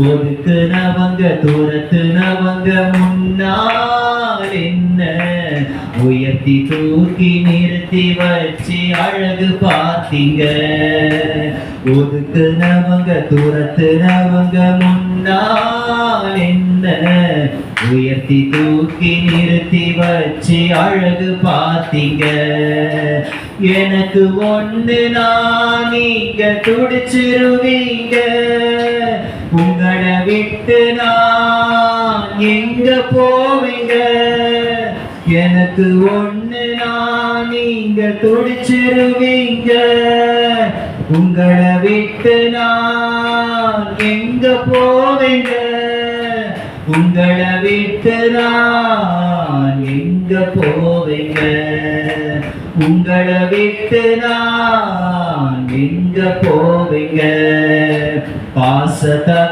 ஒதுக்குனவங்க துரத்துனவங்க முன்னால் என்ன உயர்த்தி தூக்கி நிறுத்தி வச்சு அழகு பார்த்தீங்க. ஒதுக்குனவங்க துரத்துனவங்க முன்னால் என்ன உயர்த்தி தூக்கி நிறுத்தி வச்சு அழகு பார்த்தீங்க. எனக்கு ஒண்ணுனா நீங்க துடிச்சிருவீங்க. உங்களை விட்டு நான் எங்க போவீங்க. எனக்கு ஒண்ணுனா நீங்க துடிச்சிருவீங்க. உங்களை விட்டு நான் எங்க போவீங்க. உங்களை விட்டு நான் எங்க போவீங்க. உங்களை விட்டு நான் எங்க போவீங்க. பாசத்தக